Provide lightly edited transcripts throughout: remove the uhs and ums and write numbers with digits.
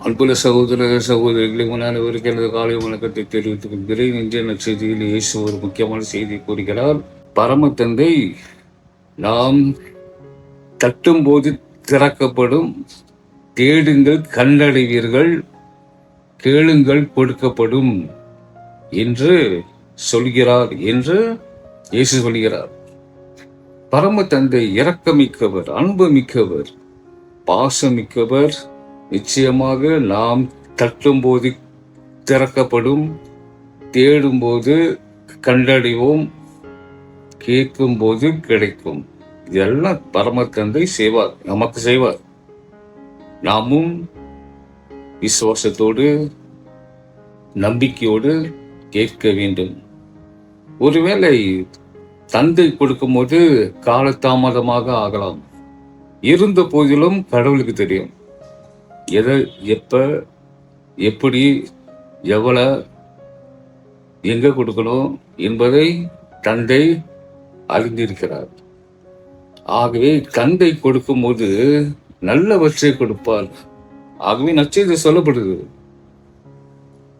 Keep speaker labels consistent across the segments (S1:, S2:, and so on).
S1: அன்புள்ள சகோதர சகோதரிகளை முன்னானவருக்கு எனது காலை வணக்கத்தை தெரிவித்துக் கொள்கிறேன். இன்றைய நற்செய்தியில் இயேசு ஒரு முக்கியமான செய்தியை கூறுகிறார். பரம தந்தை நாம் தட்டும்போது திறக்கப்படும், தேடுங்கள் கண்டடைவீர்கள், கேளுங்கள் கொடுக்கப்படும் என்று சொல்கிறார் என்று இயேசு சொல்கிறார். பரம தந்தை இரக்கமிக்கவர், அன்பு மிக்கவர், பாசமிக்கவர். நிச்சயமாக நாம் தட்டும்போது திறக்கப்படும், தேடும்போது கண்டடைவோம், கேட்கும்போது கிடைக்கும். இதெல்லாம் பரம தந்தை செய்வார், நமக்கு செய்வார். நாமும் விசுவாசத்தோடு நம்பிக்கையோடு கேட்க வேண்டும். ஒருவேளை தந்தை கொடுக்கும்போது காலதாமதமாக ஆகலாம். இருந்த போதிலும் கடவுளுக்கு தெரியும் எதை, எப்ப, எப்படி, எவ்வளவு, எங்க கொடுக்கணும் என்பதை தந்தை அறிந்திருக்கிறார். ஆகவே தந்தை கொடுக்கும்போது நல்லவற்றை கொடுப்பார். ஆகவே நற்செய்தி சொல்லப்படுது,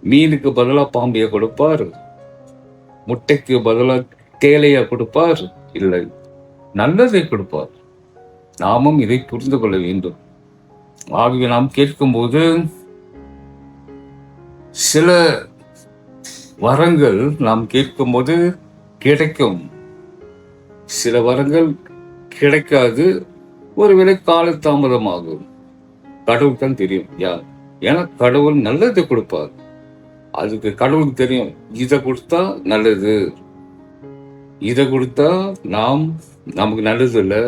S1: மீனுக்கு பதிலா பாம்பிய கொடுப்பார், முட்டைக்கு பதிலா தேலையா கொடுப்பார், இல்லை நல்லதை கொடுப்பார். நாமும் இதை புரிந்து கொள்ள வேண்டும். ஆகவே நாம் கேட்கும்போது சில வரங்கள் நாம் கேட்கும்போது கிடைக்கும், சில வரங்கள் கிடைக்காது, ஒருவேளை காலதாமதமாகும். கடவுள் தான் தெரியும் யார், ஏன்னா கடவுள் நல்லதை கொடுப்பார். அதுக்கு கடவுளுக்கு தெரியும், இதை கொடுத்தா நல்லது, இதை கொடுத்தா நமக்கு நல்லது இல்லை,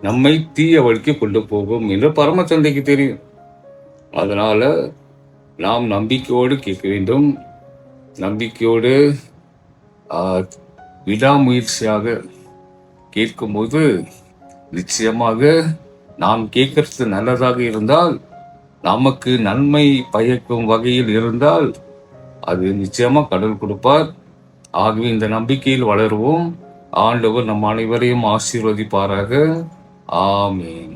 S1: நம்மை தீய வழிக்கு கொண்டு போகும் என்று பரம தந்தைக்கு தெரியும். அதனால நாம் நம்பிக்கையோடு கேட்க வேண்டும். நம்பிக்கையோடு விடாமுயற்சியாக கேட்கும்போது நிச்சயமாக நாம் கேட்கறது நல்லதாக இருந்தால், நமக்கு நன்மை பயக்கும் வகையில் இருந்தால் அது நிச்சயமா கடவுள் கொடுப்பார். ஆகவே இந்த நம்பிக்கையில் வளருவோம். ஆண்டவர் நம் அனைவரையும் ஆசீர்வதிப்பாராக. ஆமென்.